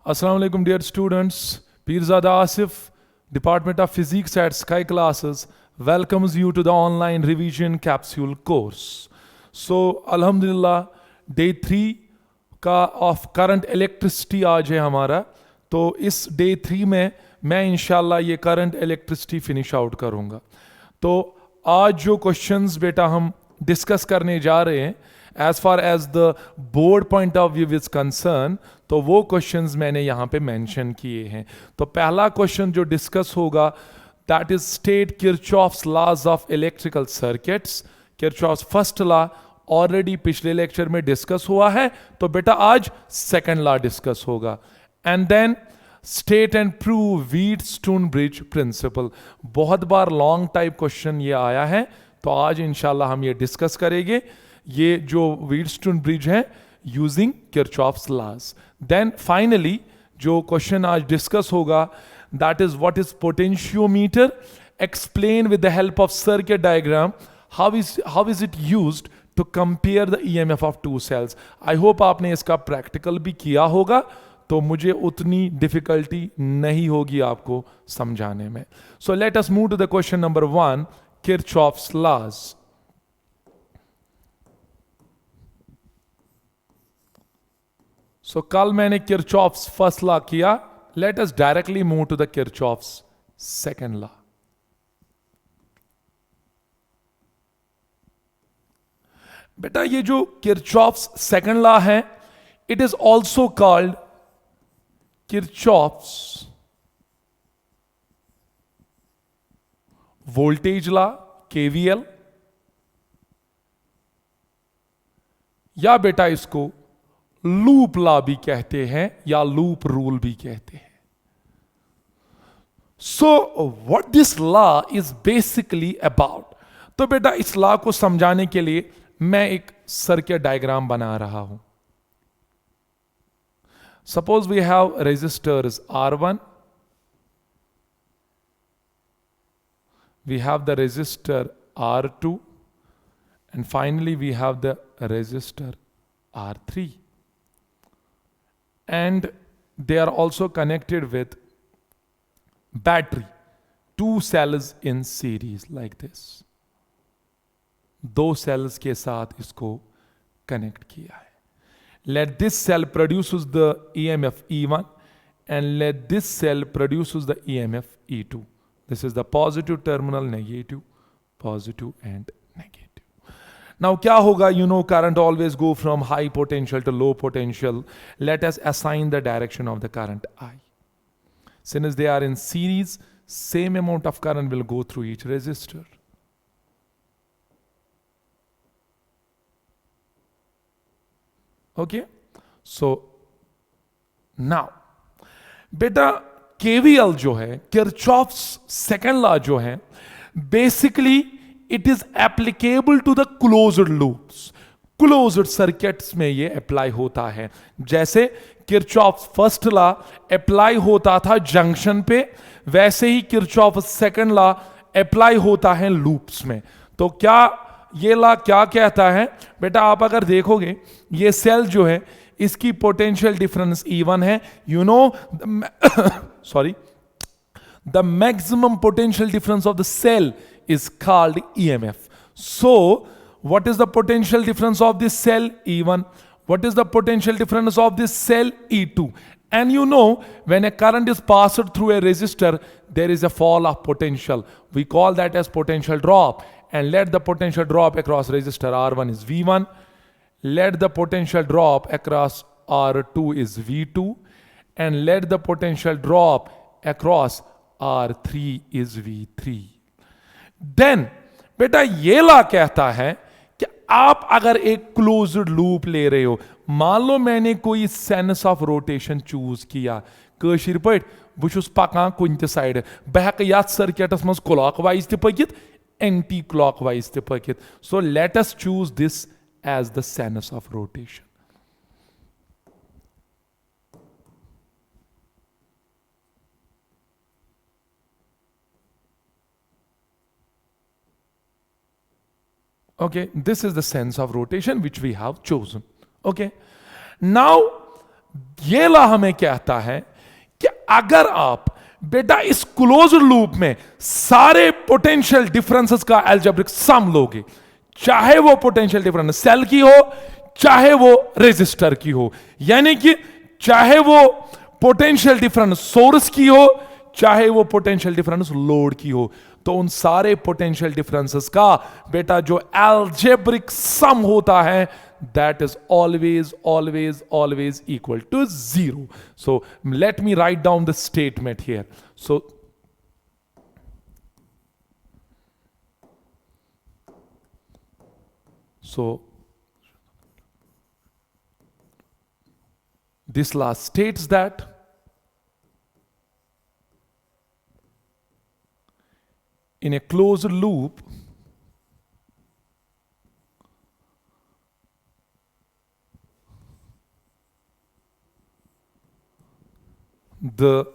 Assalamu alaikum dear students. Pirzada Asif, Department of Physics at Sky Classes welcomes you to the online revision capsule course. So Alhamdulillah, day 3 का of current electricity आज है हमारा. तो इस day 3 में मैं इंशाल्लाह ये करंट इलेक्ट्रिसिटी फिनिश आउट करूँगा. तो आज जो क्वेश्चंस बेटा हम डिस्कस करने जा रहे हैं as far as the board point of view is concerned, तो वो क्वेश्चंस मैंने यहाँ पे मेंशन किए हैं. तो पहला क्वेश्चन जो डिस्कस होगा that is state Kirchhoff's laws of electrical circuits. Kirchhoff's first law already पिछले लेक्चर में डिस्कस हुआ है, तो बेटा आज सेकंड लॉ डिस्कस होगा. And then state and prove Wheatstone bridge principle. बहुत बार लॉन्ग टाइप क्वेश्चन ये आया है, तो आज इंशाल्लाह हम ये डिस्कस करेंगे ये जो व्हीटस्टोन ब्रिज है using Kirchhoff's laws. Then finally जो क्वेश्चन आज डिस्कस होगा that is what is potentiometer. Explain with the help of circuit diagram how is it used to compare the EMF of two cells. I hope आपने इसका practical भी किया होगा, तो मुझे उतनी डिफिकल्टी नहीं होगी आपको समझाने में. So let us move to the question number 1, Kirchhoff's laws. So कल मैंने किरचॉफ्स फर्स्ट लॉ किया. Let us directly move to the Kirchhoff's second law. बेटा ये जो किरचॉफ्स सेकंड लॉ है, it is also called Kirchhoff's voltage law, KVL, या बेटा इसको लूप लॉ भी कहते हैं या लूप रूल भी कहते हैं. So what this law is basically about. तो बेटा इस लॉ को समझाने के लिए मैं एक सर्किट डायग्राम बना रहा हूं. Suppose we have resistors R1, we have the resistor R2, and finally we have the resistor R3, and they are also connected with battery, two cells in series like this. दो sales के साथ इसको connect किया है. Let this cell produces the EMF E1 and let this cell produces the EMF E2. This is the positive terminal, negative, positive and negative. Now क्या होगा? You know current always go from high potential to low potential. Let us assign the direction of the current I. Since they are in series, same amount of current will go through each resistor. Okay, so now बेटा KVL जो है, Kirchhoff's second law जो है, basically it is applicable to the closed loops. Closed circuits में ये apply होता है. जैसे किरचॉफ्स फर्स्ट लॉ अप्लाई होता था जंक्शन पे, वैसे ही किरचॉफ्स सेकंड लॉ अप्लाई होता है लूप्स में. तो क्या ये लॉ क्या कहता है बेटा? आप अगर देखोगे ये सेल जो है इसकी पोटेंशियल डिफरेंस E1 है. You know sorry, the maximum potential difference of the cell is called EMF. So what is the potential difference of this cell? E1. What is the potential difference of this cell? E2. And you know, when a current is passed through a resistor, there is a fall of potential. We call that as potential drop. And let the potential drop across resistor R1 is V1. Let the potential drop across R2 is V2. And let the potential drop across R3 is V3. Then, बेटा ये ला कहता है कि आप अगर एक closed loop ले रहे हो, मान लो मैंने कोई सेंस ऑफ रोटेशन चूज किया, कशिर पट बहुस पकान कुन त साइड, बह हेक यथ सर्किटस मज क्लॉक वाइज त पकित, एंटी क्लॉक वाइज त पकित. So let us choose this as the sense of rotation. Okay, this is the sense of rotation which we have chosen. Okay, now ये ला हमें कहता है कि अगर आप बेटा इस क्लोज लूप में सारे पोटेंशियल डिफरेंसेस का एल्जेब्रिक सम लोगे, चाहे वो पोटेंशियल डिफरेंस सेल की हो, चाहे वो रेजिस्टर की हो, यानी कि चाहे वो पोटेंशियल डिफरेंस सोर्स की हो, चाहे वो पोटेंशियल डिफरेंस लोड की हो, तो उन सारे पोटेंशियल डिफरेंसेस का बेटा जो एल्जेब्रिक सम होता है that is always equal to 0. So let me write down the statement here. So this law states that in a closed loop, the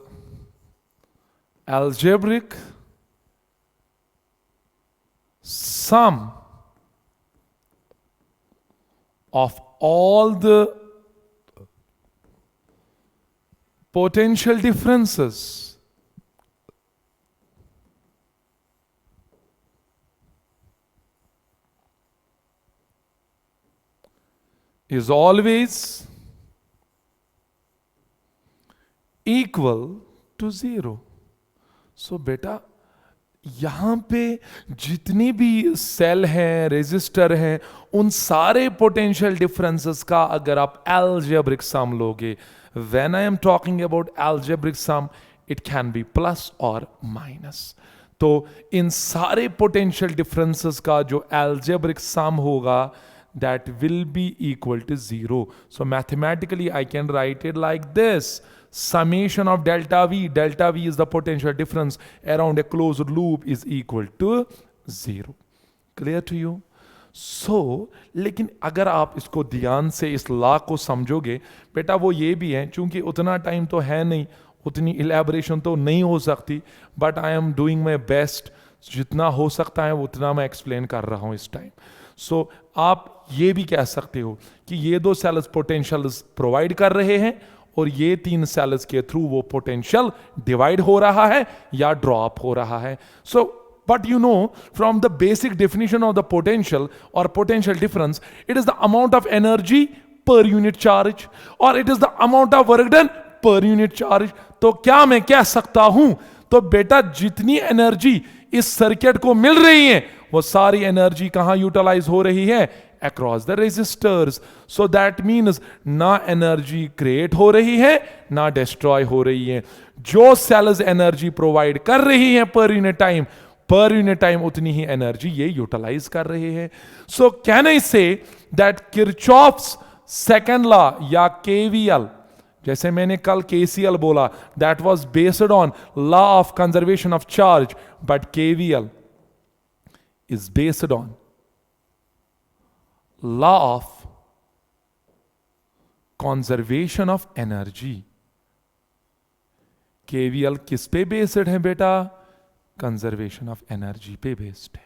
algebraic sum of all the potential differences is always equal to 0. So बेटा यहां पे जितनी भी cell हैं, resistor हैं, उन सारे potential differences का अगर आप एल्जेब्रिक सम लोगे, when I am talking about algebraic sum, it can B plus और माइनस. तो इन सारे पोटेंशियल डिफरेंसेस का जो एल्जेब्रिक सम होगा, that will be equal to 0. So mathematically I can write it like this: summation of delta V is the potential difference around a closed loop, is equal to 0. Clear to you? So लेकिन अगर आप इसको ध्यान से इस law को समझोगे बेटा, वो ये भी है, चूंकि उतना टाइम तो है नहीं, उतनी इलेबोरेशन तो नहीं हो सकती, but I am doing my best, जितना हो सकता है उतना मैं एक्सप्लेन कर रहा हूं इस टाइम. सो आप ये भी कह सकते हो कि ये दो सेल्स पोटेंशियल्स प्रोवाइड कर रहे हैं और ये तीन सेल्स के थ्रू वो पोटेंशियल डिवाइड हो रहा है या ड्रॉप हो रहा है. So but you know from the basic definition of the potential और potential difference, it is the amount of energy per unit charge और it is the amount of work done per unit charge. तो क्या मैं कह सकता हूं, तो बेटा जितनी एनर्जी इस सर्किट को मिल रही है, वो सारी एनर्जी कहां यूटिलाइज हो रही है? Across the resistors. So that means ना एनर्जी क्रिएट हो रही है ना डिस्ट्रॉय हो रही है. जो सेल्स एनर्जी प्रोवाइड कर रही है पर यूनिट टाइम उतनी ही एनर्जी ये यूटिलाइज कर रहे हैं. सो can I say that Kirchhoff's second law या केवीएल, जैसे मैंने कल केसीएल बोला, that was based on law of conservation of charge, but KVL is based on law of conservation of energy. KVL किस पे बेस्ड है बेटा? कंजर्वेशन ऑफ एनर्जी पे बेस्ड है.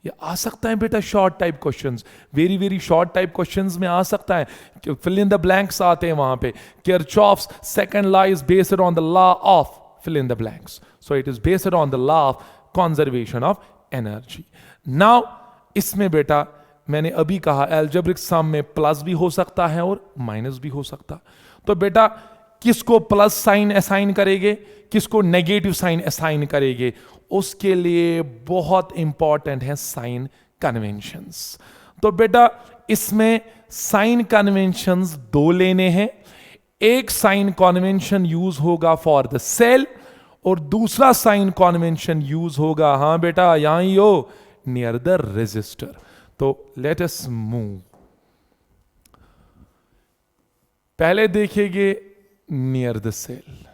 ये आ सकता है बेटा short type questions, very very short type questions में आ सकता है, फिल इन द ब्लैंक्स आते हैं वहां पे. Kirchhoff's second law is based on the law of fill in the blanks, so it is based on the law of conservation of energy. Now इसमें बेटा मैंने अभी कहा एल्जेब्रिक सम में प्लस भी हो सकता है और माइनस भी हो सकता. तो बेटा किसको प्लस साइन असाइन करेंगे, किसको नेगेटिव साइन असाइन करेंगे, उसके लिए बहुत इंपॉर्टेंट है साइन कन्वेंशंस. तो बेटा इसमें साइन कन्वेंशंस दो लेने हैं. एक साइन कन्वेंशन यूज होगा फॉर द सेल और दूसरा साइन कन्वेंशन यूज होगा, हां बेटा यहां ही हो, नियर द रेजिस्टर. तो लेट अस मूव. पहले देखेंगे नियर द सेल.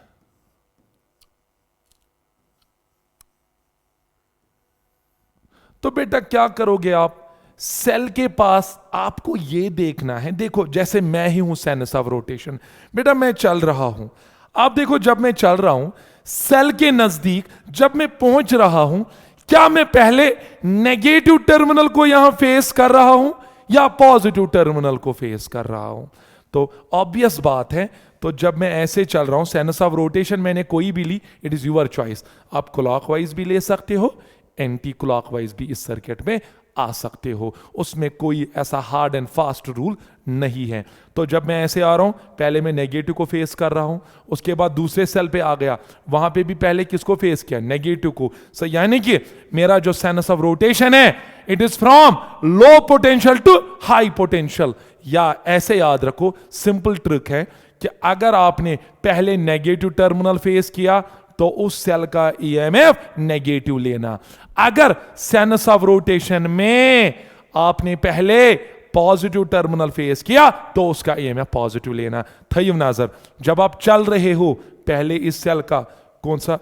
तो बेटा क्या करोगे आप, सेल के पास आपको यह देखना है, देखो जैसे मैं ही हूं साइनस ऑफ रोटेशन, बेटा मैं चल रहा हूं, आप देखो जब मैं चल रहा हूं सेल के नजदीक जब मैं पहुंच रहा हूं, क्या मैं पहले नेगेटिव टर्मिनल को यहां फेस कर रहा हूं या पॉजिटिव टर्मिनल को फेस कर रहा हूं? तो ऑब्वियस बात है, तो जब मैं ऐसे चल रहा हूं, सेंस ऑफ रोटेशन मैंने कोई भी ली, इट इज यूर चॉइस। आप क्लॉकवाइज भी ले सकते हो, एंटी क्लॉकवाइज भी इस सर्किट में आ सकते हो, उसमें कोई ऐसा हार्ड एंड फास्ट रूल नहीं है। तो जब मैं ऐसे आ रहा हूं, पहले मैं नेगेटिव को फेस कर रहा हूं, उसके बाद दूसरे सेल पे आ गया, वहां पे भी पहले किसको फेस किया, नेगेटिव को। सो यानी कि मेरा जो सेंस ऑफ रोटेशन है, it is from low potential to high potential. या ऐसे याद रखो, सिंपल ट्रिक है कि अगर आपने पहले नेगेटिव टर्मिनल फेस किया तो उस सेल का ईएमएफ नेगेटिव लेना। अगर सेंस ऑफ रोटेशन में आपने पहले पॉजिटिव टर्मिनल फेस किया तो उसका ईएमएफ पॉजिटिव लेना। थयव नजर, जब आप चल रहे हो, पहले इस सेल का कौन सा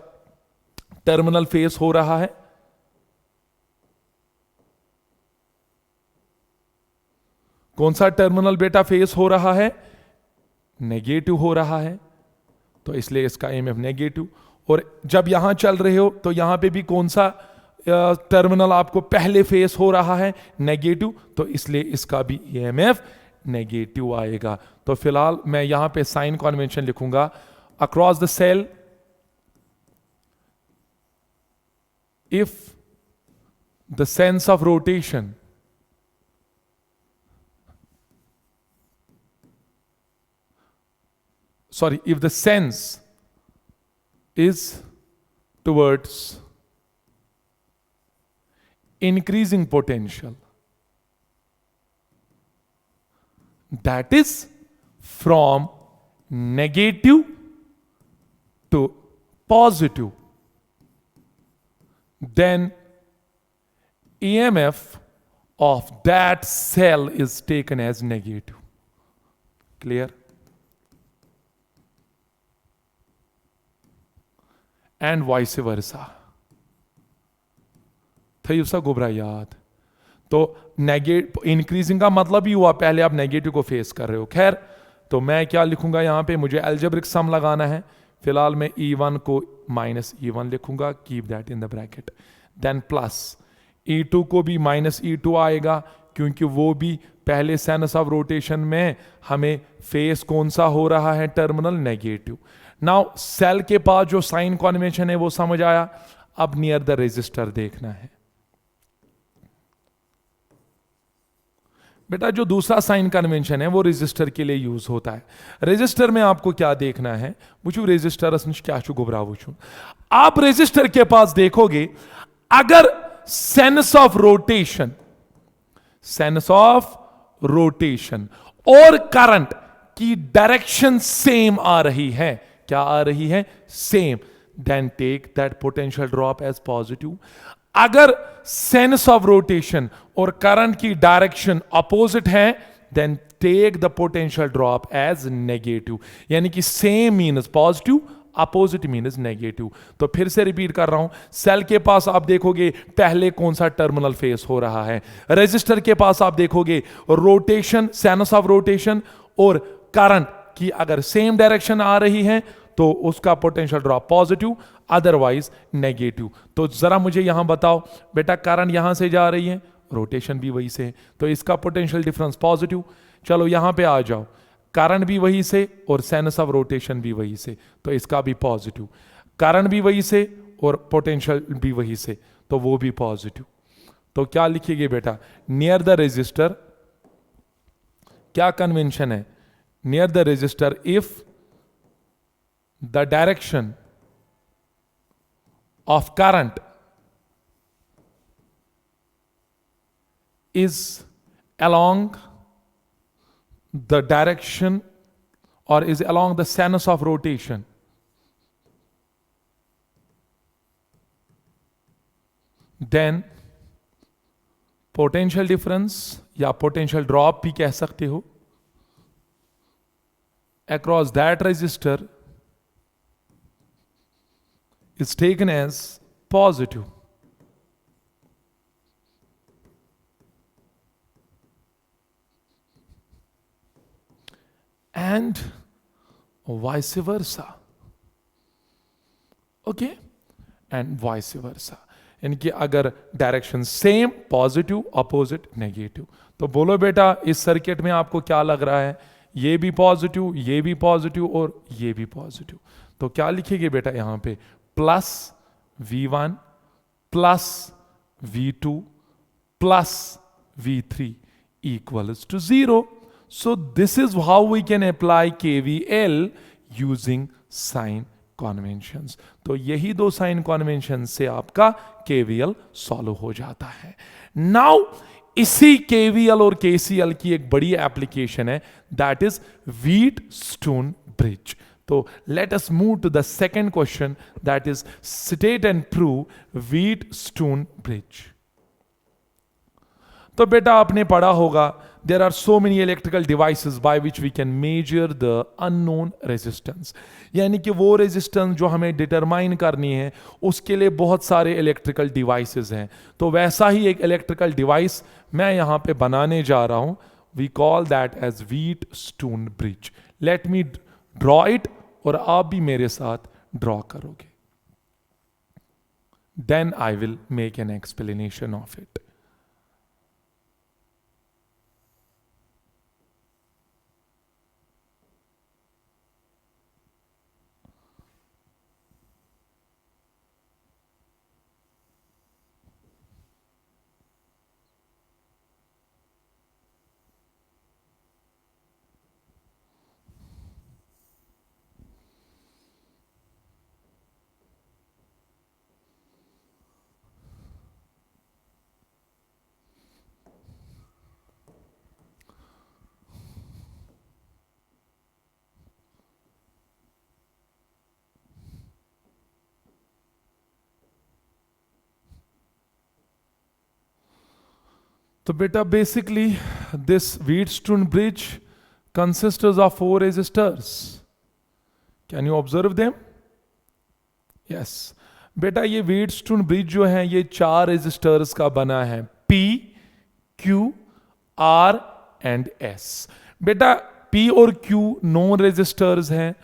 टर्मिनल फेस हो रहा है, कौन सा टर्मिनल बेटा फेस हो रहा है, नेगेटिव हो रहा है, तो इसलिए इसका ईएमएफ नेगेटिव। और जब यहां चल रहे हो तो यहां पे भी कौन सा टर्मिनल आपको पहले फेस हो रहा है, नेगेटिव, तो इसलिए इसका भी ईएमएफ नेगेटिव आएगा। तो फिलहाल मैं यहां पे साइन कन्वेंशन लिखूंगा, across the cell if the sense of rotation if the sense is towards increasing potential, that is from negative to positive, then EMF of that cell is taken as negative. Clear? And vice versa. थी उसका गुबरा याद। तो negative increasing का मतलब ही हुआ पहले आप negative को फेस कर रहे हो। खैर, तो मैं क्या लिखूंगा यहां पे, मुझे एल्जेब्रिक सम लगाना है, फिलहाल मैं E1 को -E1 लिखूंगा, keep that in the bracket, then plus E2 को भी -E2 आएगा, क्योंकि वो भी पहले सेंस ऑफ रोटेशन में हमें फेस कौन सा हो रहा है, टर्मिनल नेगेटिव। नाउ सेल के पास जो साइन कन्वेंशन है वो समझ आया। अब नियर द रेजिस्टर देखना है बेटा। जो दूसरा साइन कन्वेंशन है वो रेजिस्टर के लिए यूज होता है। रेजिस्टर में आपको क्या देखना है, वो रेजिस्टर क्या गुबरा वो। आप रेजिस्टर के पास देखोगे, अगर सेंस ऑफ रोटेशन और करंट की डायरेक्शन सेम आ रही है, क्या आ रही है, same, then take that potential drop as positive. अगर सेंस ऑफ रोटेशन और करंट की डायरेक्शन अपोजिट है, then take the potential drop as negative. यानी कि same means positive, opposite means negative. तो फिर से रिपीट कर रहा हूं, सेल के पास आप देखोगे पहले कौन सा टर्मिनल फेस हो रहा है, रेजिस्टर के पास आप देखोगे रोटेशन, सेंस ऑफ रोटेशन और करंट की अगर सेम डायरेक्शन आ रही है तो उसका potential drop positive, otherwise negative. तो जरा मुझे यहां बताओ बेटा, करंट यहां से जा रही है, रोटेशन भी वही से है, तो इसका पोटेंशियल डिफरेंस पॉजिटिव। चलो यहां पे आ जाओ, करंट भी वही से और सेंस ऑफ रोटेशन भी वही से, तो इसका भी पॉजिटिव। करंट भी वही से और पोटेंशियल भी वही से, तो वो भी पॉजिटिव। तो क्या लिखिएगा बेटा, नियर द रेजिस्टर क्या कन्वेंशन है, near the resistor if the direction of current is along the direction or is along the sense of rotation, then potential difference या potential drop भी कह सकते हो across that resistor is taken as positive. And vice versa. Okay? And vice versa. यानी कि अगर direction same, positive, opposite, negative. तो बोलो बेटा, इस सर्किट में आपको क्या लग रहा है, ये भी पॉजिटिव, ये भी पॉजिटिव और ये भी पॉजिटिव। तो क्या लिखेंगे बेटा यहां पे, plus V1 plus V2 plus V3 equals to 0. So this is how we can apply KVL using sign conventions. तो यही दो साइन कॉन्वेंशन से आपका KVL सॉल्व हो जाता है। नाउ इसी KVL और KCL की एक बड़ी एप्लीकेशन है, दैट इज व्हीटस्टोन ब्रिज। तो let us move to the second question, that is state and prove Wheatstone bridge. तो बेटा आपने पढ़ा होगा, there are so many electrical devices by which we can measure the unknown resistance। यानी कि वो resistance जो हमें डिटरमाइन करनी है उसके लिए बहुत सारे इलेक्ट्रिकल डिवाइसेस हैं। तो वैसा ही एक इलेक्ट्रिकल डिवाइस मैं यहां पे बनाने जा रहा हूं, we call that as Wheatstone bridge. Let me draw it, और आप भी मेरे साथ ड्रॉ करोगे, then I will make an explanation of it. तो बेटा basically this Wheatstone bridge consists of 4 resistors. Can you observe them? Yes. बेटा ये व्हीटस्टोन ब्रिज जो है ये 4 रेजिस्टर्स का बना है, P, Q, R and S। बेटा P और Q नॉन रेजिस्टर्स हैं,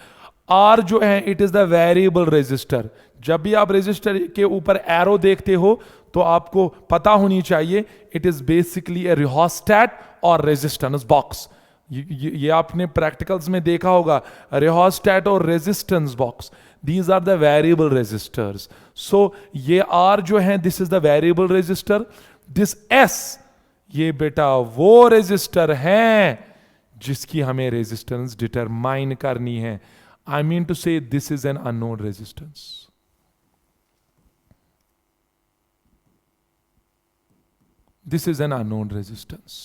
R जो है it is the variable resistor. जब भी आप रेजिस्टर के ऊपर एरो देखते हो तो आपको पता होनी चाहिए इट इज बेसिकली ए रिहोस्टैट और रेजिस्टेंस बॉक्स। ये आपने प्रैक्टिकल्स में देखा होगा, रिहोस्टैट और resistance box, these are the variable resistors. So ये R जो है this is the variable resistor, this S ये बेटा वो रेजिस्टर है जिसकी हमें रेजिस्टेंस डिटरमाइन करनी है। आई मीन टू से this is an unknown resistance. This is an unknown resistance.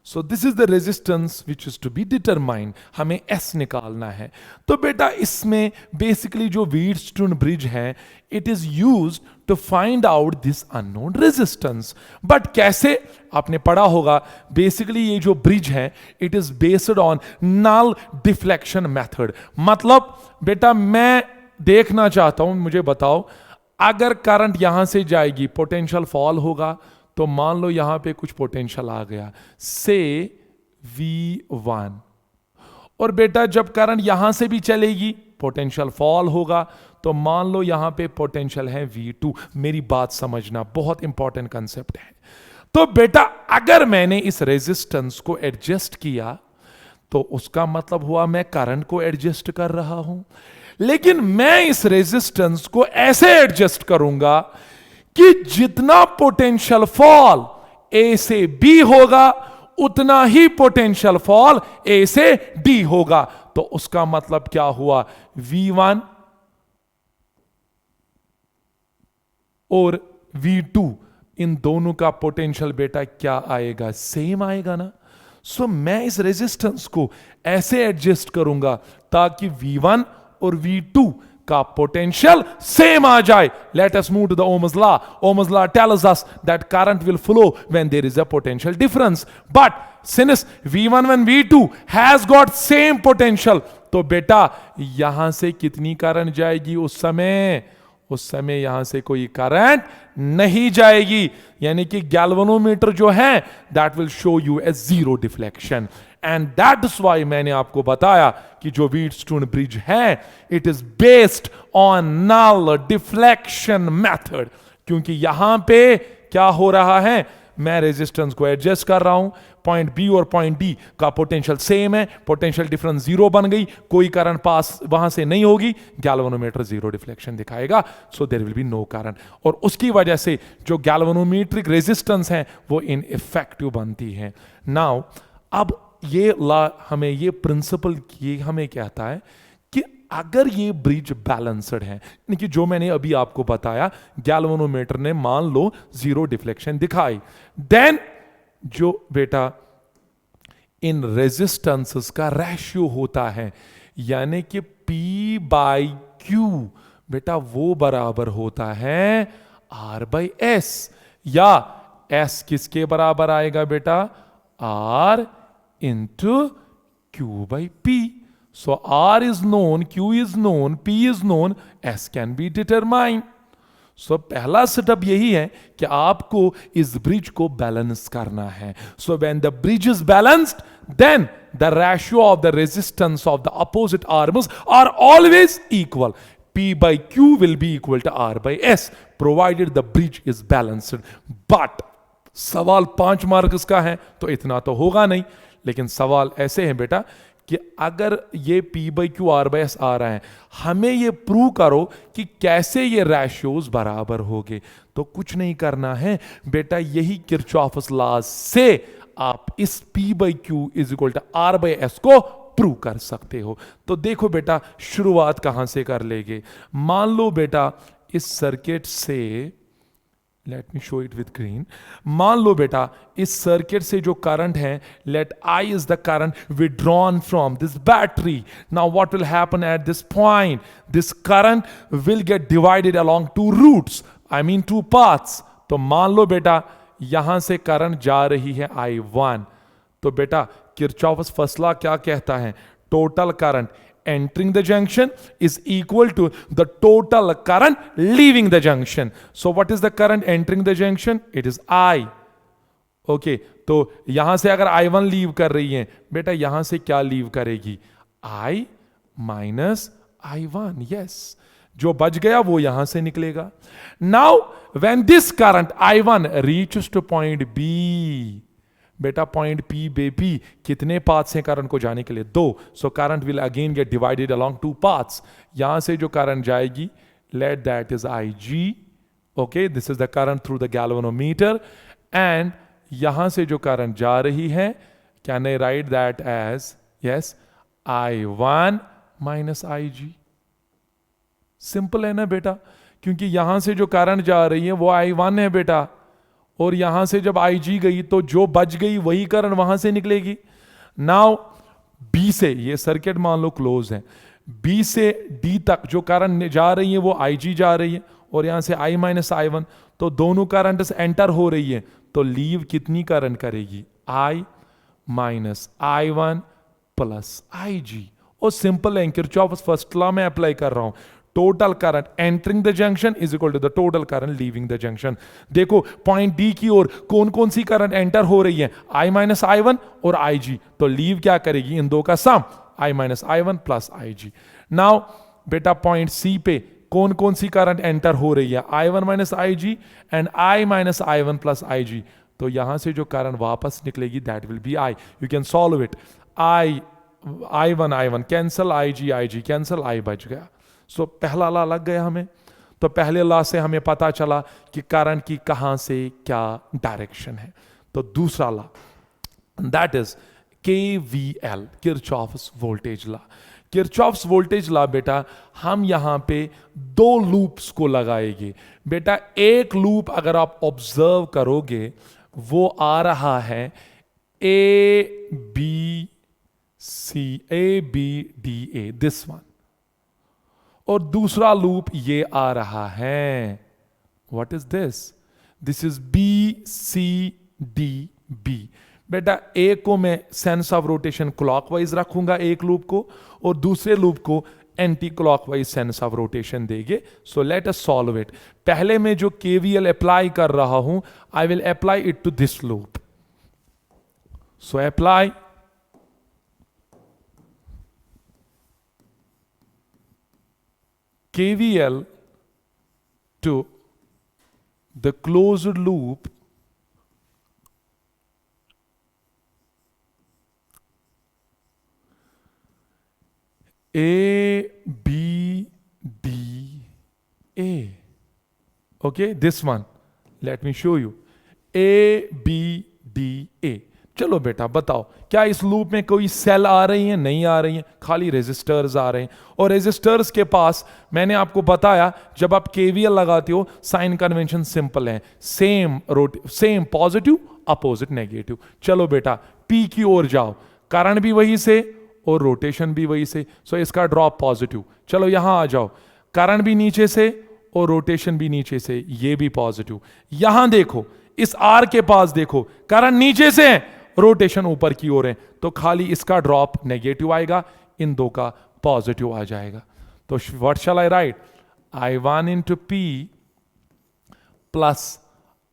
So this is the resistance which is to be determined. हमें S निकालना है। तो बेटा इसमें बेसिकली जो व्हीटस्टोन ब्रिज है it is used to find out this unknown resistance. But कैसे, आपने पढ़ा होगा बेसिकली ये जो ब्रिज है it is based on null deflection method। मतलब बेटा मैं देखना चाहता हूं, मुझे बताओ अगर करंट यहां से जाएगी पोटेंशियल फॉल होगा, तो मान लो यहां पे कुछ पोटेंशियल आ गया से V1, और बेटा जब करंट यहां से भी चलेगी पोटेंशियल फॉल होगा, तो मान लो यहां पे पोटेंशियल है V2। मेरी बात समझना, बहुत इंपॉर्टेंट कंसेप्ट है। तो बेटा अगर मैंने इस रेजिस्टेंस को एडजस्ट किया तो उसका मतलब हुआ मैं करंट को एडजस्ट कर रहा हूं, लेकिन मैं इस रेजिस्टेंस को ऐसे एडजस्ट करूंगा कि जितना पोटेंशियल फॉल ए से बी होगा उतना ही पोटेंशियल फॉल ए से डी होगा। तो उसका मतलब क्या हुआ, V1 और V2 इन दोनों का पोटेंशियल बेटा क्या आएगा, सेम आएगा ना। सो मैं इस रेजिस्टेंस को ऐसे एडजस्ट करूंगा ताकि V1 और V2 का पोटेंशियल सेम आ जाए। Let us move to the Ohm's law. Ohm's law tells us that current will flow when there is a potential difference. But since V1 and V2 has got same potential, तो बेटा यहां से कितनी current जाएगी उस समय यहां से कोई करंट नहीं जाएगी। यानी कि गैल्वेनोमीटर जो है that will show you a zero deflection. And that is why मैंने आपको बताया कि जो व्हीटस्टोन ब्रिज है it is based on null deflection method, क्योंकि यहां पे क्या हो रहा है, मैं रेजिस्टेंस को एडजस्ट कर रहा हूं, पॉइंट बी और पॉइंट डी का पोटेंशियल सेम है, पोटेंशियल डिफरेंस जीरो बन गई, कोई करंट पास वहां से नहीं होगी, गैल्वेनोमीटर जीरो डिफ्लेक्शन दिखाएगा, so there will be no current. और उसकी वजह से जो गैल्वेनोमीट्रिक रेजिस्टेंस है वो इनइफेक्टिव बनती है। नाउ अब ये ला हमें, ये प्रिंसिपल ये हमें कहता है कि अगर ये ब्रिज बैलेंस्ड है, यानी कि जो मैंने अभी आपको बताया, गैल्वेनोमीटर ने मान लो जीरो डिफ्लेक्शन दिखाई, देन जो बेटा इन रेजिस्टेंसेस का रेशियो होता है, यानी कि P बाई क्यू बेटा वो बराबर होता है R बाई S, या S किसके बराबर आएगा बेटा, R into Q by P। So R is known, Q is known, P is known, S can be determined. So पहला सेटअप यही है कि आपको इस ब्रिज को बैलेंस करना है। So when the bridge is balanced, then the ratio of the resistance of the opposite arms are always equal. P by Q will be equal to R by S, provided the bridge is balanced. But सवाल 5 marks का है तो इतना तो होगा नहीं, लेकिन सवाल ऐसे है बेटा कि अगर ये P by Q R by S आ रहा है, हमें ये प्रूव करो कि कैसे ये रेशियोज बराबर होंगे। तो कुछ नहीं करना है बेटा, यही किरचॉफ्स लॉ से आप इस P by Q is equal to R by S को प्रूव कर सकते हो। तो देखो बेटा शुरुआत कहां से कर लेंगे। मान लो बेटा इस सर्किट से, let me show it with green, मान लो बेटा इस सर्किट से जो करंट है, let I is the current withdrawn from this battery. Now what will happen at this point, this current will get divided along two routes, I mean two paths. तो मान लो बेटा यहां से करंट जा रही है I1, तो बेटा किरचॉफ्स फर्स्ट लॉ क्या कहता है, total current entering the junction is equal to the total current leaving the junction. So what is the current entering the junction? It is I. Okay, तो यहां से अगर I1 लीव कर रही है बेटा, यहां से क्या लीव करेगी, I माइनस I1, yes, जो बच गया वो यहां से निकलेगा। Now when this current I1 reaches to point B, बेटा पॉइंट P बे P कितने पाथ्स हैं करंट को जाने के लिए, 2। So current will again get divided along 2 paths. यहां से जो करंट जाएगी, let that is IG, okay, this is the current through the galvanometer, and यहां से जो करंट जा रही है, can I write that as, yes, I1 minus IG। Simple है ना बेटा, क्योंकि यहां से जो करंट जा रही है वो I1 है बेटा, और यहां से जब IG गई तो जो बच गई वही करंट वहां से निकलेगी। नाउ B से, ये सर्किट मान लो क्लोज है, B से D तक जो करंट जा रही है वो IG जा रही है, और यहां से I माइनस I1, तो दोनों करंट एंटर हो रही है, तो लीव कितनी करंट करेगी, I minus I1 plus IG। और सिंपल है, किरचॉफ्स फर्स्ट लॉ में अप्लाई कर रहा हूं, total current entering the junction is equal to the total current leaving the junction. देखो पॉइंट डी की ओर कौन कौन सी करंट एंटर हो रही है, I माइनस I1 और IG, तो लीव क्या करेगी, इन दो का सम, I minus I1 plus IG। Now बेटा पॉइंट सी पे कौन कौन सी करंट एंटर हो रही है, I1 minus IG and I minus I1 plus IG, तो यहां से जो करंट वापस निकलेगी that will be I। You can solve it, I1 cancel, IG cancel, I बच गया। सो पहला लॉ लग गया हमें। तो पहले लॉ से हमें पता चला कि करंट की कहां से क्या डायरेक्शन है। तो दूसरा law, that is KVL, Kirchhoff's voltage law. Kirchhoff's voltage law बेटा हम यहां पे 2 लूप्स को लगाएंगे। बेटा एक लूप अगर आप ऑब्जर्व करोगे वो आ रहा है ABCD, दिस वन, और दूसरा लूप ये आ रहा है, what is this, this is BCDB। बेटा ए को मैं सेंस ऑफ रोटेशन क्लॉकवाइज रखूंगा एक लूप को, और दूसरे लूप को anti clockwise sense of rotation देंगे। So let us solve it. पहले मैं जो KVL अप्लाई कर रहा हूं, I will apply it to this loop. So apply KVL to the closed loop A, B, D, A. Okay, this one. Let me show you. A, B, D, A. चलो बेटा बताओ, क्या इस loop में कोई सेल आ रही है? नहीं आ रही है, खाली रेजिस्टर्स आ रहे हैं। और रेजिस्टर्स के पास मैंने आपको बताया, जब आप केवीएल लगाते हो साइन कन्वेंशन सिंपल है, सेम पॉजिटिव अपोजिट नेगेटिव। चलो बेटा पी की ओर जाओ, करंट भी वही से और रोटेशन भी वही से, सो इसका ड्रॉप पॉजिटिव। चलो यहां आ जाओ, करंट भी नीचे से और रोटेशन भी नीचे से, ये भी पॉजिटिव। यहां देखो, इस आर के पास देखो, करंट नीचे से है, रोटेशन ऊपर की ओर है, तो खाली इसका ड्रॉप नेगेटिव आएगा, इन दो का पॉजिटिव आ जाएगा। तो what shall I write? I1 into P plus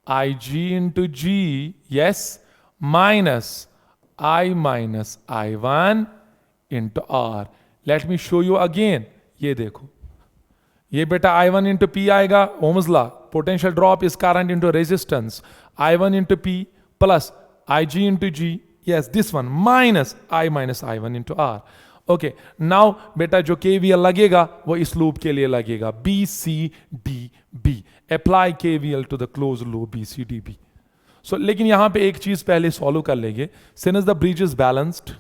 IG into G, yes, minus I-1 into R. Let me show you again. ये देखो, ये बेटा I1 इंटू पी आएगा, Ohm's law, potential drop is current into resistance, I1 into P plus IG into G, yes this one, minus I-1 into R. Okay, now बेटा जो KVL लगेगा वो इस लूप के लिए लगेगा, BCDB। Apply KVL to the close loop BCDB। So लेकिन यहां पे एक चीज पहले सॉल्व कर लेंगे। Since the bridge is balanced,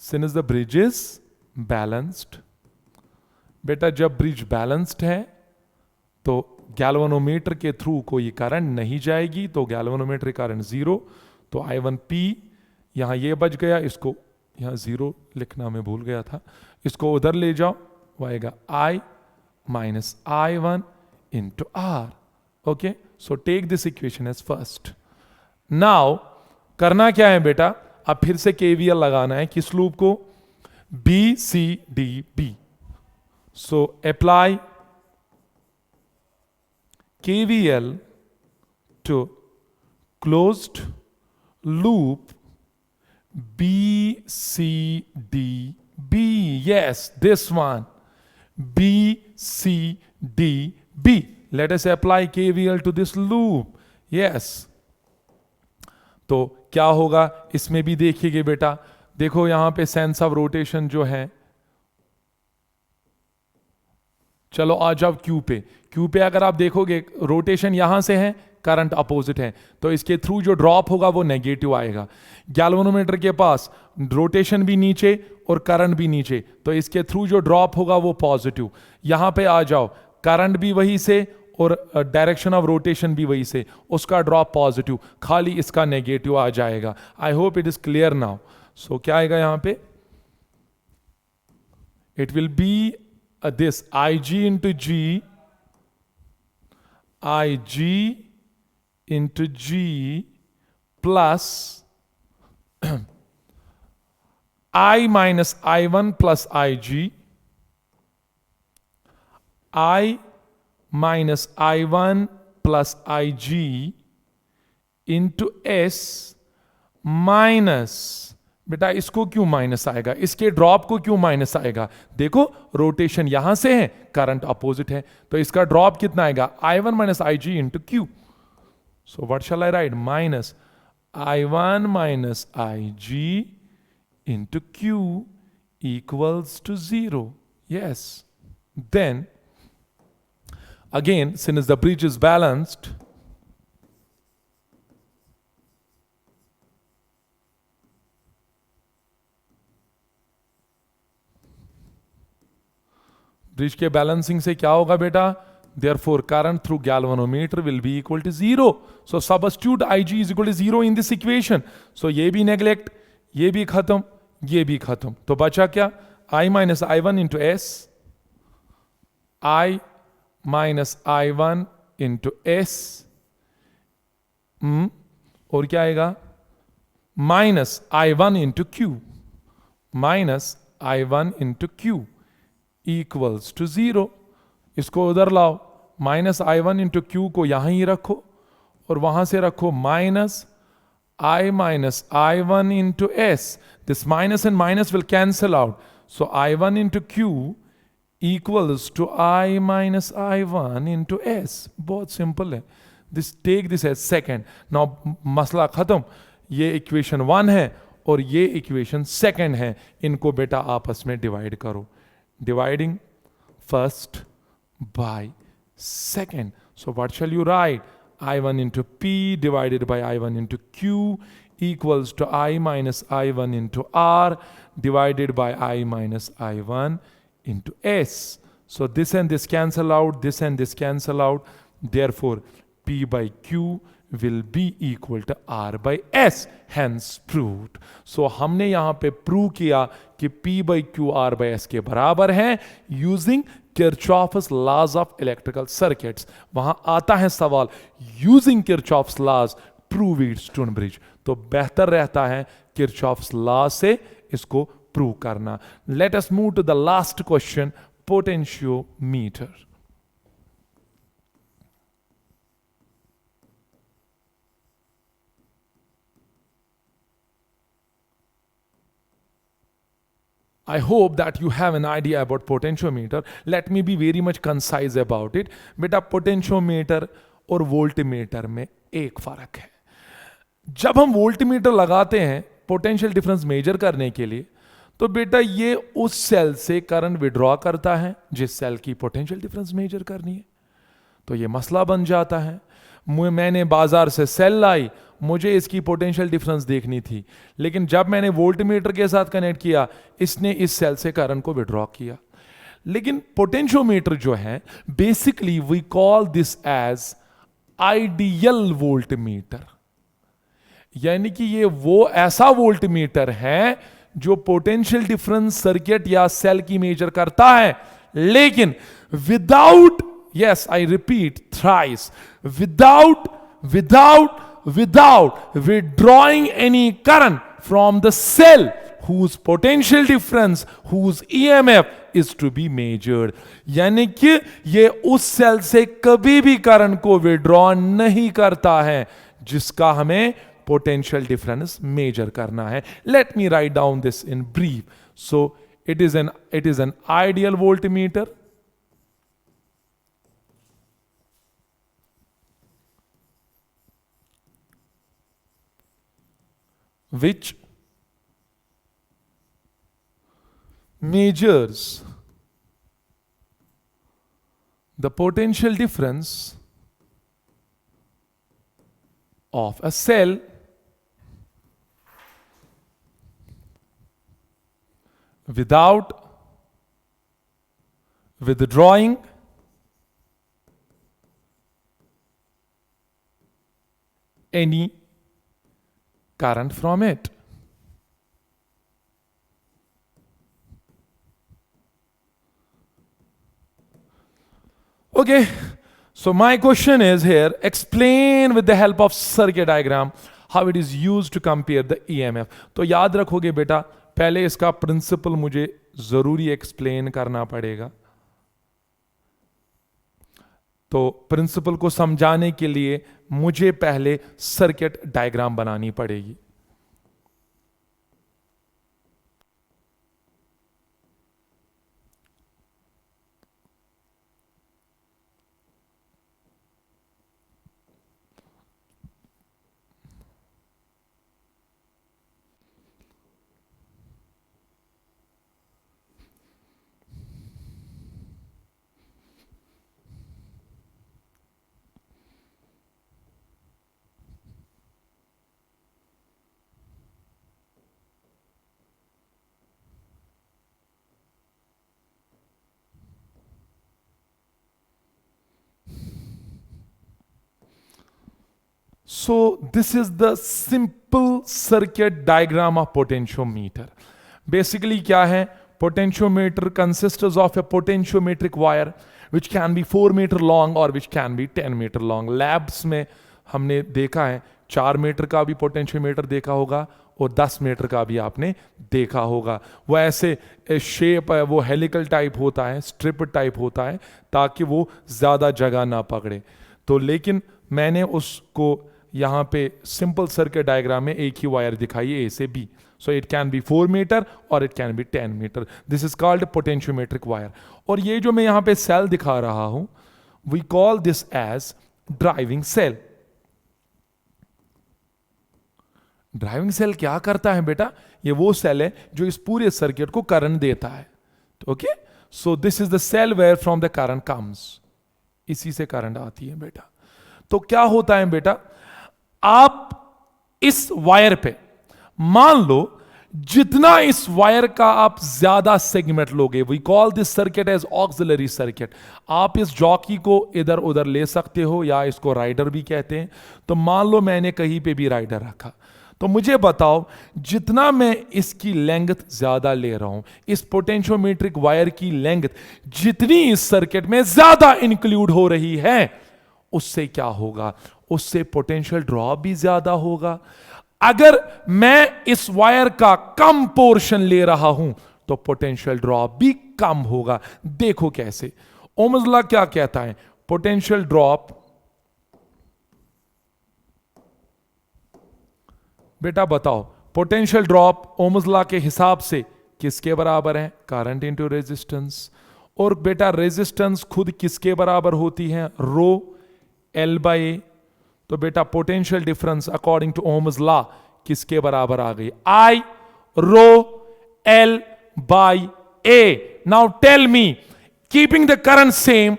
since the bridge is balanced, बेटा जब ब्रिज बैलेंस्ड है तो गैल्वेनोमीटर के थ्रू कोई करंट नहीं जाएगी, तो गैल्वेनोमीटर करंट जीरो। तो I1P यहां ये बच गया, इसको यहां जीरो लिखना मैं भूल गया था, इसको उधर ले जाओ, वो आएगा I minus I1 into R. Okay, so take this equation as first. Now करना क्या है बेटा, अब फिर से KVL लगाना है, किस लूप को? BCDB। So apply KVL to closed loop BCDB. Yes, this one. BCDB. Let us apply KVL to this loop. Yes. तो क्या होगा इसमें भी देखिएगा बेटा, देखो यहां पे सेंस ऑफ रोटेशन जो है, चलो आ जाओ क्यू पे। क्यू पे अगर आप देखोगे रोटेशन यहां से है, करंट अपोजिट है, तो इसके थ्रू जो ड्रॉप होगा वो नेगेटिव आएगा। गैल्वेनोमीटर के पास रोटेशन भी नीचे और करंट भी नीचे, तो इसके थ्रू जो ड्रॉप होगा वो पॉजिटिव। यहां पे आ जाओ, करंट भी वही से और डायरेक्शन ऑफ रोटेशन भी वही से, उसका ड्रॉप पॉजिटिव, खाली इसका नेगेटिव आ जाएगा। I hope it is clear now. So क्या आएगा यहां पे? It will be this IG into G, IG into G plus I minus I1 plus IG, I minus I1 plus IG into S minus, बेटा इसको क्यों minus आएगा, इसके drop को क्यों माइनस आएगा? देखो रोटेशन यहां से है, करंट अपोजिट है, तो इसका ड्रॉप कितना आएगा? I1 minus IG into Q. So what shall I write? Minus I1 minus IG into Q equals to zero. Yes, then again since the bridge is balanced, bridge के balancing से क्या होगा बेटा? Therefore current through galvanometer will be equal to zero. So substitute IG is equal to zero in this equation. So ये भी neglect, ये भी खत्म, ये भी खत्म, तो बचा क्या? I minus I1 into S, I minus I1 into S, और क्या आएगा? Minus I1 into Q, minus I1 into Q equals to zero. इसको उधर लाओ, माइनस I1 इंटू क्यू को यहां ही रखो और वहां से रखो minus I minus I1 into S. This minus and minus will cancel out, so I1 into Q equals to I minus I1 into S. बहुत सिंपल है, this take this as second. Now मसला खत्म, ये equation 1 है और ये equation second है, इनको बेटा आपस में डिवाइड करो, dividing first by second. So what shall you right? I1 into P divided by I1 into Q equals to I minus I1 into R divided by I minus I1 into S. So this and this cancel out, this and this cancel out. Therefore, P by Q will be equal to R by S. Hence proved. So हमने यहाँ पे prove किया कि P by Q R by S के बराबर है using Kirchhoff's laws of electrical circuits. वहां आता है सवाल using Kirchhoff's laws prove it Stonebridge. तो बेहतर रहता है Kirchhoff's law से इसको प्रूव करना. Let us move to the last question, potentiometer. I hope that you have an idea about potentiometer. Let me be very much concise about it. बेटा potentiometer और voltmeter में एक फर्क है. जब हम वोल्टमीटर लगाते हैं पोटेंशियल डिफरेंस मेजर करने के लिए, तो बेटा ये उस सेल से करंट विड्रॉ करता है जिस सेल की पोटेंशियल डिफरेंस मेजर करनी है. तो ये मसला बन जाता है. मैंने बाजार से सेल लाई, मुझे इसकी पोटेंशियल डिफरेंस देखनी थी, लेकिन जब मैंने वोल्टमीटर के साथ कनेक्ट किया, इसने इस सेल से करंट को विड्रॉ किया. लेकिन पोटेंशियोमीटर जो है, basically we call this as ideal voltmeter. यानी कि ये वो ऐसा वोल्टमीटर है जो पोटेंशियल डिफरेंस सर्किट या सेल की मेजर करता है, लेकिन without, yes, I repeat thrice, without withdrawing any current from the cell whose potential difference, whose EMF is to be measured. यानी कि ये उस सेल से कभी भी करंट को विड्रॉ नहीं करता है जिसका हमें पोटेंशियल डिफरेंस मेजर करना है. Let me write down this in brief. So it is an ideal voltmeter which measures the potential difference of a cell without withdrawing any current from it. Okay, so my question is here, explain with the help of circuit diagram how it is used to compare the EMF. तो याद रखोगे बेटा, पहले इसका principal मुझे जरूरी explain करना पड़ेगा. तो प्रिंसिपल को समझाने के लिए मुझे पहले सर्किट डायग्राम बनानी पड़ेगी. So this is the simple circuit diagram of potentiometer. Basically क्या है? Potentiometer consists of a potentiometric wire which can be 4 meter long or which can be 10 meter long. Labs में हमने देखा है 4 मीटर का भी पोटेंशियोमीटर देखा होगा और 10 मीटर का भी आपने देखा होगा. वो ऐसे शेप है, वो हेलिकल टाइप होता है, स्ट्रिप टाइप होता है, ताकि वो ज़्यादा जगह ना पकड़े. तो लेकिन मैंने उसको यहाँ पे सिंपल सर्किट डायग्राम में एक ही वायर दिखाई है, ए से B. So it can be 4 meter और it can be 10 meter. This is called potentiometric wire. और ये जो मैं यहाँ पे सेल दिखा रहा हूं, we call this as driving cell. Driving cell क्या करता है बेटा? ये वो सेल है जो इस पूरे सर्किट को करंट देता है. Okay, so this is the cell where from the current comes. इसी से करंट आती है बेटा. तो क्या होता है बेटा, आप इस वायर पे मान लो जितना इस वायर का आप ज्यादा सेगमेंट लोगे, we call this circuit as auxiliary circuit. आप इस जॉकी को इधर उधर ले सकते हो या इसको राइडर भी कहते हैं. तो मान लो मैंने कहीं पे भी राइडर रखा, तो मुझे बताओ जितना मैं इसकी लेंथ ज्यादा ले रहा हूं, इस पोटेंशियोमीट्रिक वायर की लेंथ जितनी इस सर्किट में ज्यादा इंक्लूड हो रही है, उससे क्या होगा? उससे पोटेंशियल ड्रॉप भी ज्यादा होगा. अगर मैं इस वायर का कम पोर्शन ले रहा हूं तो पोटेंशियल ड्रॉप भी कम होगा. देखो कैसे. ओम्स लॉ क्या कहता है? पोटेंशियल ड्रॉप, बेटा बताओ, पोटेंशियल ड्रॉप ओम्स लॉ के हिसाब से किसके बराबर है? Current into resistance. और बेटा रेजिस्टेंस खुद किसके बराबर होती है? Rho L by A. तो बेटा potential difference according to Ohm's law किसके बराबर आ गई? I rho L by A. Now tell me, keeping the current same,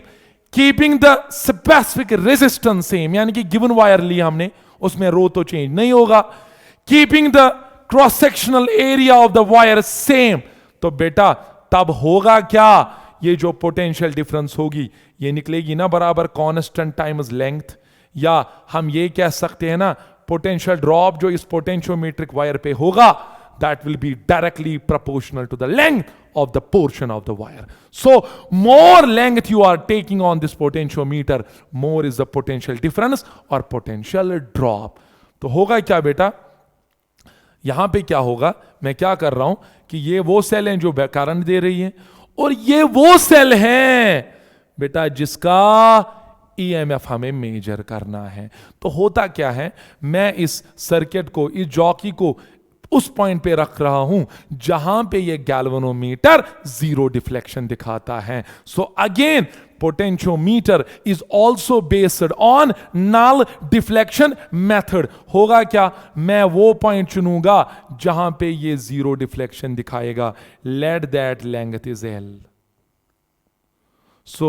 keeping the specific resistance same, यानी कि गिवन वायर लिया हमने, उसमें रो तो चेंज नहीं होगा, keeping the cross sectional area of the wire same, तो बेटा तब होगा क्या? ये जो पोटेंशियल डिफरेंस होगी ये निकलेगी ना बराबर कांस्टेंट टाइम्स लेंथ. या हम ये कह सकते हैं ना, पोटेंशियल ड्रॉप जो इस पोटेंशियोमीट्रिक वायर पे होगा, that will be directly proportional to the length of the portion of the wire. So more length you are taking on this potentiometer, more is the potential difference or potential drop. तो होगा क्या बेटा? यहां पे क्या होगा, मैं क्या कर रहा हूं कि ये वो सेल हैं जो करंट दे रही है, और ये वो सेल हैं बेटा जिसका ईएमएफ हमें मेजर करना है. तो होता क्या है, मैं इस सर्किट को, इस जॉकी को उस पॉइंट पे रख रहा हूं जहां पे ये गैल्वेनोमीटर जीरो डिफ्लेक्शन दिखाता है. So again potentiometer is also based on null deflection method. होगा क्या, मैं वो पॉइंट चुनूंगा जहां पे ये जीरो डिफ्लेक्शन दिखाएगा. Let that length is L. So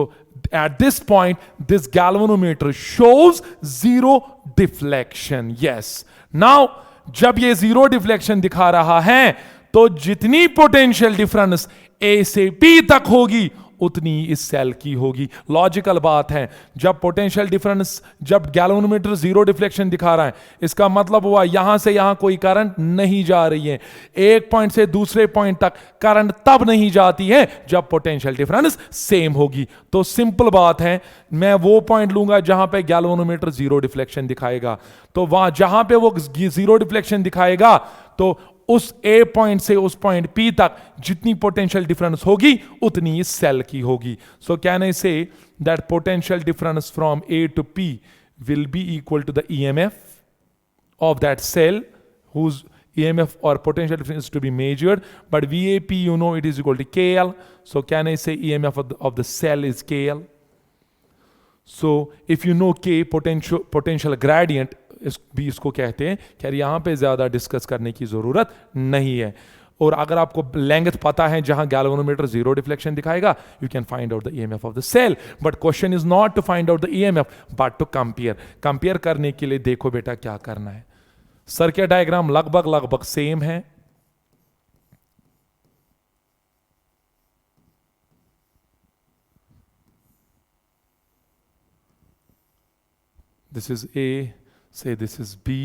at this point, this galvanometer shows zero deflection. Yes. Now, जब ये जीरो डिफ्लेक्शन दिखा रहा है तो जितनी पोटेंशियल डिफरेंस ए से पी तक होगी उतनी इस सेल की होगी. लॉजिकल बात है. जब पोटेंशियल डिफरेंस, जब गैल्वेनोमीटर जीरो डिफ्लेक्शन दिखा रहा है, इसका मतलब हुआ यहां से यहां कोई करंट नहीं जा रही है. एक पॉइंट से दूसरे पॉइंट तक करंट तब नहीं जाती है जब पोटेंशियल डिफरेंस सेम होगी. तो सिंपल बात है, मैं वो पॉइंट लूंगा जहां पे गैल्वेनोमीटर जीरो डिफ्लेक्शन दिखाएगा. तो वहां जहां पे वो जीरो डिफ्लेक्शन दिखाएगा, तो उस ए पॉइंट से उस पॉइंट पी तक जितनी पोटेंशियल डिफरेंस होगी उतनी इस सेल की होगी. सो can I say that potential difference from A to P will be equal to the EMF of that cell whose EMF or potential difference is to be measured, but VAP you know it is equal to KL. So can I say EMF of the cell is KL? So if you know K, potential gradient भी इसको कहते हैं. खैर यहां पे ज्यादा discuss करने की जरूरत नहीं है. और अगर आपको लेंथ पता है जहां गैल्वेनोमीटर जीरो डिफ्लेक्शन दिखाएगा, you can find out the EMF of the cell. But question is not to find out the EMF but to compare करने के लिए देखो बेटा क्या करना है. सर्किट डायग्राम लगभग सेम है. This is a, say this is B.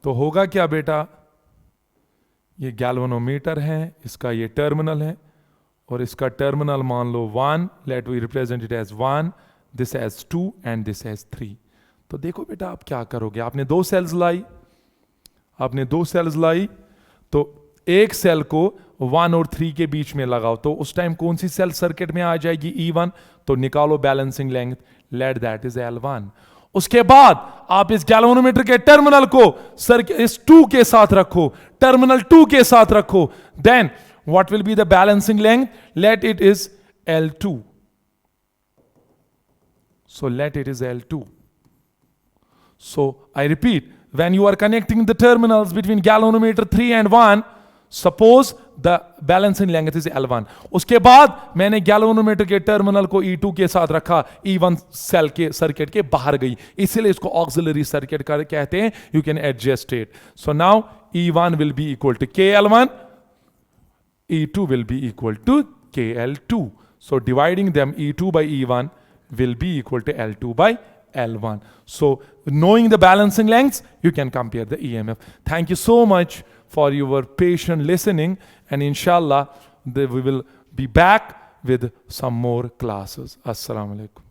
तो होगा क्या बेटा, ये गैल्वेनोमीटर है, इसका ये टर्मिनल है, और इसका टर्मिनल मान लो 1, let we represent it as 1, this as 2 and this as 3। तो देखो बेटा आप क्या करोगे, आपने 2 सेल्स लाई, तो एक सेल को 1 और 3 के बीच में लगाओ, तो उस टाइम कौन सी सेल सर्किट में आ जाएगी, E1, तो निकालो balancing length, late that is L1। उसके बाद आप इस गैल्वेनोमीटर के टर्मिनल को इस 2 के साथ रखो, टर्मिनल 2 के साथ रखो, then what will be the balancing length? Let it is L2. So let it is L2. So I repeat, when you are connecting the terminals between galvanometer 3 and 1, suppose the balancing length is L1. उसके बाद मैंने galvanometer के terminal को E2 के साथ रखा, E1 cell के circuit के बाहर गई, इसीलिए इसको ऑक्सिलरी सर्किट कहते हैं. You can adjust it. So now E1 will be equal to KL1, E2 will be equal to KL2. So dividing them, E2 by E1 will be equal to L2 by L1. So knowing the balancing lengths, you can compare the EMF. Thank you so much for your patient listening, and inshallah we will be back with some more classes. Assalamu alaikum.